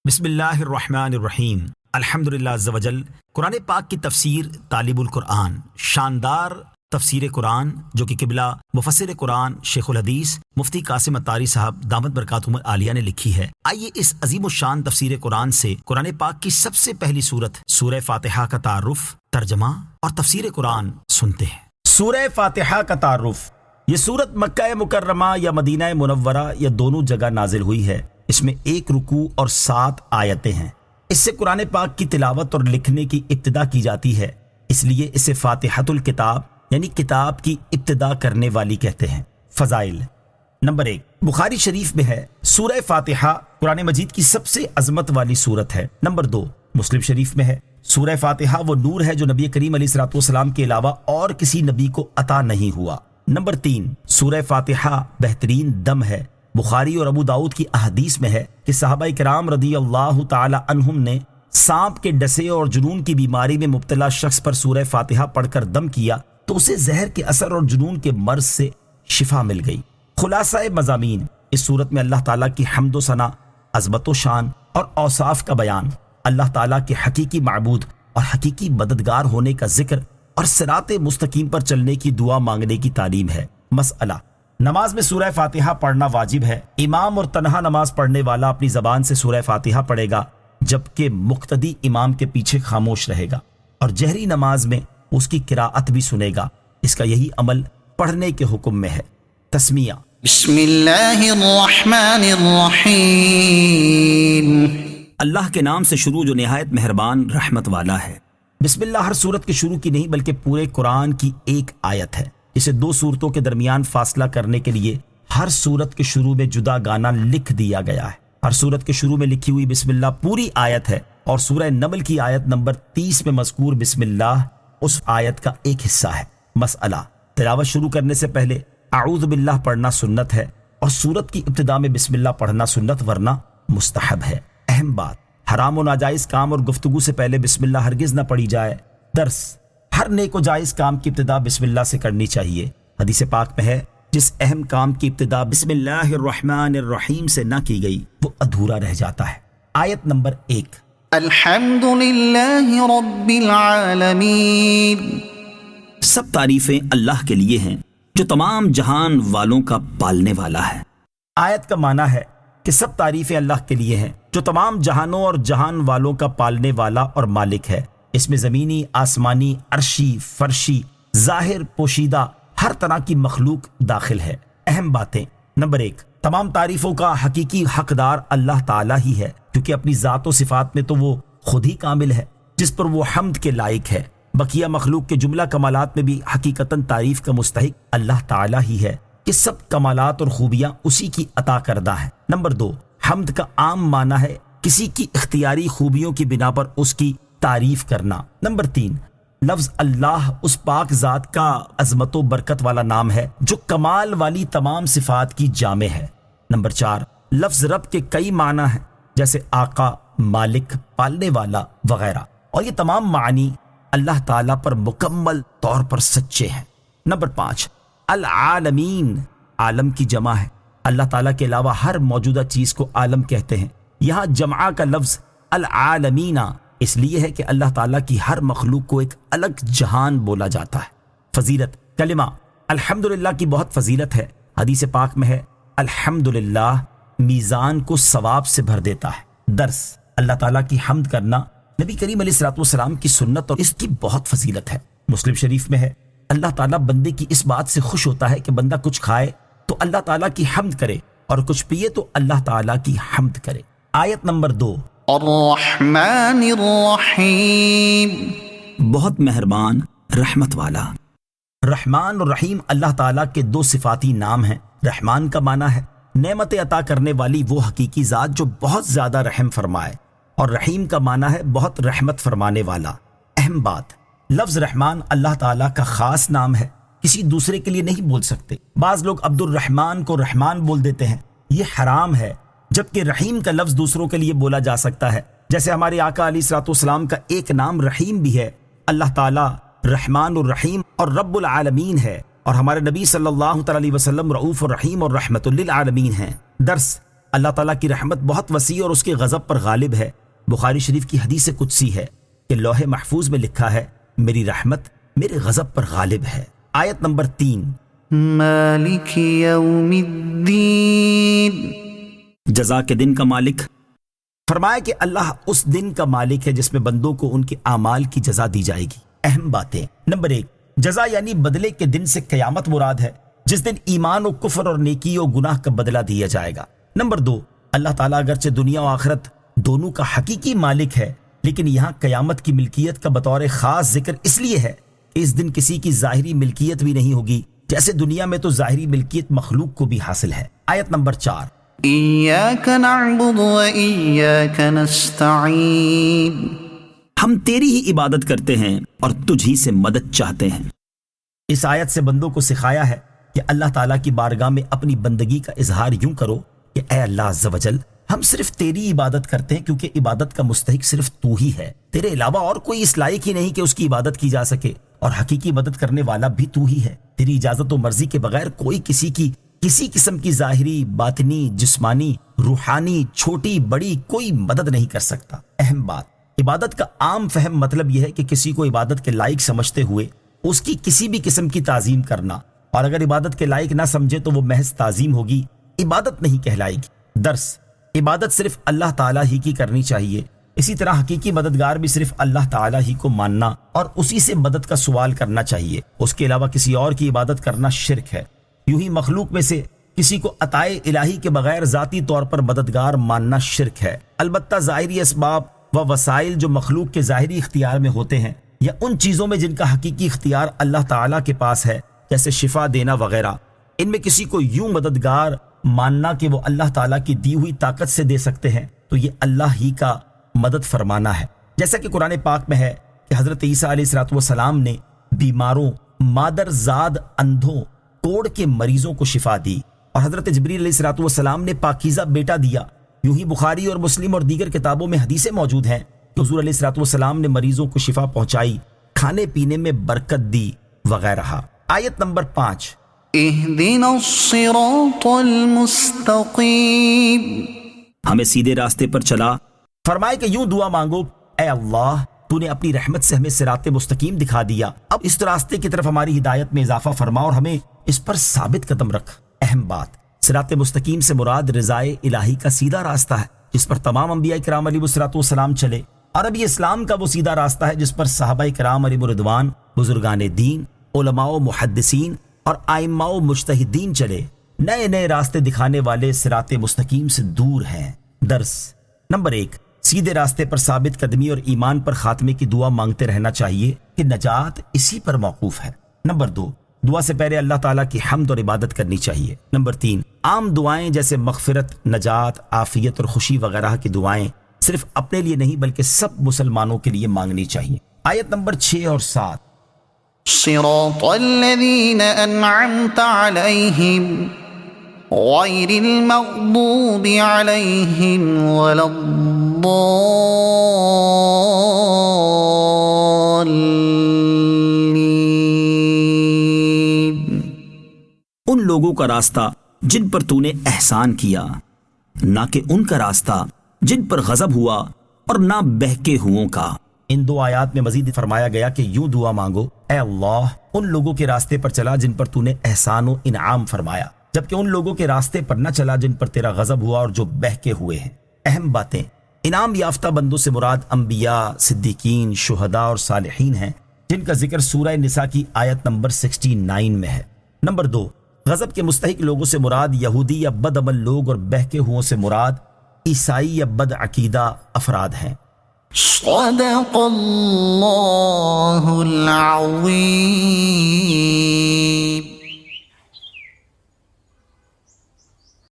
بسم اللہ الرحمن الرحیم الحمدللہ عز وجل۔ قرآن پاک کی تفسیر طالب القرآن، شاندار تفسیر قرآن جو کہ قبلہ مفسر قرآن شیخ الحدیث مفتی قاسم اتاری صاحب دامت برکاتہم العالیہ نے لکھی ہے۔ آئیے اس عظیم الشان تفسیر قرآن سے قرآن پاک کی سب سے پہلی سورت سورہ فاتحہ کا تعارف، ترجمہ اور تفسیر قرآن سنتے ہیں۔ سورہ فاتحہ کا تعارف۔ یہ سورت مکہ مکرمہ یا مدینہ منورہ یا دونوں جگہ نازل ہوئی ہے۔ اس میں 1 رکوع اور 7 آیتیں ہیں۔ اس سے قرآن پاک کی تلاوت اور لکھنے کی ابتدا کی جاتی ہے، اس لیے اسے فاتحۃ الکتاب یعنی کتاب کی ابتدا کرنے والی کہتے ہیں۔ فضائل۔ نمبر 1، بخاری شریف میں ہے سورہ فاتحہ قرآن مجید کی سب سے عظمت والی سورت ہے۔ نمبر 2، مسلم شریف میں ہے سورہ فاتحہ وہ نور ہے جو نبی کریم علیہ الصلوۃ والسلام کے علاوہ اور کسی نبی کو عطا نہیں ہوا۔ نمبر 3، سورہ فاتحہ بہترین دم ہے۔ بخاری اور ابو داؤد کی احادیث میں ہے کہ صحابہ کرام رضی اللہ تعالی عنہم نے سانپ کے ڈسے اور جنون کی بیماری میں مبتلا شخص پر سورہ فاتحہ پڑھ کر دم کیا تو اسے زہر کے اثر اور جنون کے مرض سے شفا مل گئی۔ خلاصہ مضامین، اس صورت میں اللہ تعالیٰ کی حمد و ثنا، عظمت و شان اور اوصاف کا بیان، اللہ تعالیٰ کے حقیقی معبود اور حقیقی مددگار ہونے کا ذکر اور صراط مستقیم پر چلنے کی دعا مانگنے کی تعلیم ہے۔ مسئلہ، نماز میں سورہ فاتحہ پڑھنا واجب ہے۔ امام اور تنہا نماز پڑھنے والا اپنی زبان سے سورہ فاتحہ پڑھے گا جبکہ مقتدی امام کے پیچھے خاموش رہے گا، اور جہری نماز میں اس کی قراءت بھی سنے گا۔ اس کا یہی عمل پڑھنے کے حکم میں ہے۔ تسمیہ۔ بسم اللہ الرحمن الرحیم۔ اللہ کے نام سے شروع جو نہایت مہربان رحمت والا ہے۔ بسم اللہ ہر سورت کے شروع کی نہیں بلکہ پورے قرآن کی ایک آیت ہے۔ اسے 2 سورتوں کے درمیان فاصلہ کرنے کے لیے ہر سورت کے شروع میں جدا گانا لکھ دیا گیا ہے۔ ہر سورت کے شروع میں لکھی ہوئی بسم اللہ پوری آیت ہے، اور سورہ نمل کی آیت نمبر 30 میں مذکور بسم اللہ اس آیت کا ایک حصہ ہے۔ مسئلہ، تلاوت شروع کرنے سے پہلے اعوذ باللہ پڑھنا سنت ہے، اور سورت کی ابتدا میں بسم اللہ پڑھنا سنت ورنہ مستحب ہے۔ اہم بات، حرام و ناجائز کام اور گفتگو سے پہلے بسم اللہ ہرگز نہ پڑھی جائے۔ درس، ہر نیک و جائز کام کی ابتدا بسم اللہ سے کرنی چاہیے۔ حدیث پاک میں ہے جس اہم کام کی ابتدا بسم اللہ الرحمن الرحیم سے نہ کی گئی وہ ادھورا رہ جاتا ہے۔ آیت نمبر 1۔ الحمد للہ رب العالمین۔ سب تعریفیں اللہ کے لیے ہیں جو تمام جہان والوں کا پالنے والا ہے۔ آیت کا معنی ہے کہ سب تعریفیں اللہ کے لیے ہیں جو تمام جہانوں اور جہان والوں کا پالنے والا اور مالک ہے۔ اس میں زمینی، آسمانی، عرشی، فرشی، ظاہر، پوشیدہ ہر طرح کی مخلوق داخل ہے۔ اہم باتیں۔ نمبر 1، تمام تعریفوں کا حقیقی حقدار اللہ تعالیٰ ہی ہے، کیونکہ اپنی ذات و صفات میں تو وہ خود ہی کامل ہے جس پر وہ حمد کے لائق ہے۔ بقیہ مخلوق کے جملہ کمالات میں بھی حقیقتاً تعریف کا مستحق اللہ تعالیٰ ہی ہے کہ سب کمالات اور خوبیاں اسی کی عطا کردہ ہیں۔ نمبر 2، حمد کا عام معنی ہے کسی کی اختیاری خوبیوں کی بنا پر اس کی تعریف کرنا۔ نمبر 3، لفظ اللہ اس پاک ذات کا عظمت و برکت والا نام ہے جو کمال والی تمام صفات کی جامع ہے۔ نمبر 4، لفظ رب کے کئی معنی ہیں جیسے آقا، مالک، پالنے والا وغیرہ، اور یہ تمام معنی اللہ تعالیٰ پر مکمل طور پر سچے ہیں۔ نمبر 5، العالمین عالم کی جمع ہے۔ اللہ تعالیٰ کے علاوہ ہر موجودہ چیز کو عالم کہتے ہیں۔ یہاں جمع کا لفظ العالمین اس لیے ہے کہ اللہ تعالیٰ کی ہر مخلوق کو ایک الگ جہان بولا جاتا ہے۔ فضیلت، کلمہ الحمدللہ کی بہت فضیلت ہے۔ حدیث پاک میں ہے الحمدللہ میزان کو ثواب سے بھر دیتا ہے۔ درس، اللہ تعالیٰ کی حمد کرنا نبی کریم علیہ الصلوۃ والسلام کی سنت اور اس کی بہت فضیلت ہے۔ مسلم شریف میں ہے اللہ تعالیٰ بندے کی اس بات سے خوش ہوتا ہے کہ بندہ کچھ کھائے تو اللہ تعالیٰ کی حمد کرے اور کچھ پیے تو اللہ تعالیٰ کی حمد کرے۔ آیت نمبر 2۔ الرحمن الرحیم۔ بہت مہربان رحمت والا۔ رحمان اور رحیم اللہ تعالیٰ کے 2 صفاتی نام ہیں۔ رحمان کا معنی ہے نعمت عطا کرنے والی وہ حقیقی ذات جو بہت زیادہ رحم فرمائے، اور رحیم کا معنی ہے بہت رحمت فرمانے والا۔ اہم بات، لفظ رحمان اللہ تعالیٰ کا خاص نام ہے، کسی دوسرے کے لیے نہیں بول سکتے۔ بعض لوگ عبد الرحمن کو رحمان بول دیتے ہیں، یہ حرام ہے، جبکہ رحیم کا لفظ دوسروں کے لیے بولا جا سکتا ہے، جیسے ہمارے آقا علیہ الصلوۃ والسلام کا ایک نام رحیم بھی ہے۔ اللہ تعالیٰ رحمان الرحیم اور رب العالمین ہے، اور ہمارے نبی صلی اللہ تعالی علیہ وسلم رؤوف الرحیم اور رحمت للعالمین ہیں۔ درس، اللہ تعالیٰ کی رحمت بہت وسیع اور اس کے غضب پر غالب ہے۔ بخاری شریف کی حدیث قدسی ہے کہ لوح محفوظ میں لکھا ہے میری رحمت میرے غضب پر غالب ہے۔ آیت نمبر 3، مالک یوم الدین، جزا کے دن کا مالک۔ فرمایا کہ اللہ اس دن کا مالک ہے جس میں بندوں کو ان کے اعمال کی جزا دی جائے گی۔ اہم باتیں، نمبر 1، جزا یعنی بدلے کے دن سے قیامت مراد ہے، جس دن ایمان و کفر اور نیکی و گناہ کا بدلہ دیا جائے گا۔ نمبر 2، اللہ تعالیٰ اگرچہ دنیا و آخرت دونوں کا حقیقی مالک ہے، لیکن یہاں قیامت کی ملکیت کا بطور خاص ذکر اس لیے ہے کہ اس دن کسی کی ظاہری ملکیت بھی نہیں ہوگی، جیسے دنیا میں تو ظاہری ملکیت مخلوق کو بھی حاصل ہے۔ آیت نمبر 4، ایاک نعبد و ایاک نستعین، ہم تیری ہی عبادت کرتے ہیں اور تجھ ہی سے مدد چاہتے ہیں۔ اس آیت سے بندوں کو سکھایا ہے کہ اللہ تعالیٰ کی بارگاہ میں اپنی بندگی کا اظہار یوں کرو کہ اے اللہ عز و جل، ہم صرف تیری عبادت کرتے ہیں کیونکہ عبادت کا مستحق صرف تو ہی ہے، تیرے علاوہ اور کوئی اس لائق ہی نہیں کہ اس کی عبادت کی جا سکے، اور حقیقی مدد کرنے والا بھی تو ہی ہے۔ تیری اجازت و مرضی کے بغیر کوئی کسی قسم کی ظاہری، باطنی، جسمانی، روحانی، چھوٹی بڑی کوئی مدد نہیں کر سکتا۔ اہم بات، عبادت کا عام فہم مطلب یہ ہے کہ کسی کو عبادت کے لائق سمجھتے ہوئے اس کی کسی بھی قسم کی تعظیم کرنا، اور اگر عبادت کے لائق نہ سمجھے تو وہ محض تعظیم ہوگی، عبادت نہیں کہلائے گی۔ درس، عبادت صرف اللہ تعالیٰ ہی کی کرنی چاہیے۔ اسی طرح حقیقی مددگار بھی صرف اللہ تعالیٰ ہی کو ماننا اور اسی سے مدد کا سوال کرنا چاہیے، اس کے علاوہ کسی اور کی عبادت کرنا شرک ہے۔ یوں ہی مخلوق میں سے کسی کو عطائے الہی کے بغیر ذاتی طور پر مددگار ماننا شرک ہے۔ البتہ ظاہری اسباب و وسائل جو مخلوق کے ظاہری اختیار میں ہوتے ہیں، یا ان چیزوں میں جن کا حقیقی اختیار اللہ تعالیٰ کے پاس ہے، جیسے شفا دینا وغیرہ، ان میں کسی کو یوں مددگار ماننا کہ وہ اللہ تعالیٰ کی دی ہوئی طاقت سے دے سکتے ہیں، تو یہ اللہ ہی کا مدد فرمانا ہے۔ جیسا کہ قرآن پاک میں ہے کہ حضرت عیسیٰ علیہ السلام نے بیماروں، مادر زاد اندھوں، توڑ کے مریضوں کو شفا دی، اور حضرت جبریل علیہ السلام نے پاکیزہ بیٹا دیا۔ یوں ہی بخاری اور مسلم اور دیگر کتابوں میں حدیثیں موجود ہیں کہ حضور علیہ السلام نے مریضوں کو شفا پہنچائی، کھانے پینے میں برکت دی وغیرہ۔ آیت نمبر 5، اہدنا الصراط المستقیم، ہمیں سیدھے راستے پر چلا۔ فرمائے کہ یوں دعا مانگو، اے اللہ تو نے اپنی رحمت سے ہمیں صراط مستقیم دکھا دیا، اب اس راستے کی طرف ہماری ہدایت میں اضافہ فرما اور ہمیں اس پر ثابت قدم رکھ۔ اہم بات، صراط مستقیم سے مراد رضائے الہی کا سیدھا راستہ ہے جس پر تمام انبیاء کرام علیہ السلام چلے، اور اب یہ اسلام کا وہ سیدھا راستہ ہے جس پر صحابہ کرام علیہ رضوان، بزرگان دین، علماء و محدثین اور ائمہ و مجتہدین چلے۔ نئے نئے راستے دکھانے والے صراط مستقیم سے دور ہیں۔ درس، نمبر 1، سیدھے راستے پر ثابت قدمی اور ایمان پر خاتمے کی دعا مانگتے رہنا چاہیے کہ نجات اسی پر موقوف ہے۔ نمبر 2، دعا سے پہلے اللہ تعالیٰ کی حمد اور عبادت کرنی چاہیے۔ نمبر 3، عام دعائیں جیسے مغفرت، نجات، عافیت اور خوشی وغیرہ کی دعائیں صرف اپنے لیے نہیں بلکہ سب مسلمانوں کے لیے مانگنی چاہیے۔ آیت نمبر 6 اور 7، صراط الذین انعمت علیہم غیر المغضوب علیہم ولا الضالین، ان لوگوں کا راستہ جن پر تو نے احسان کیا، نہ کہ ان کا راستہ جن پر غضب ہوا اور نہ بہکے ہوئوں کا۔ ان 2 آیات میں مزید فرمایا گیا کہ یوں دعا مانگو، اے اللہ ان لوگوں کے راستے پر چلا جن پر تو نے احسان و انعام فرمایا، جبکہ ان لوگوں کے راستے پر نہ چلا جن پر تیرا غضب ہوا اور جو بہکے ہوئے ہیں۔ اہم باتیں، انعام یافتہ بندوں سے مراد انبیاء، صدیقین، شہداء اور صالحین ہیں، جن کا ذکر سورہ نساء کی آیت نمبر 69 میں ہے۔ نمبر 2، غضب کے مستحق لوگوں سے مراد یہودی یا بد عمل لوگ اور بہکے ہوئوں سے مراد عیسائی یا بد عقیدہ افراد ہیں۔ صدق اللہ العظیم۔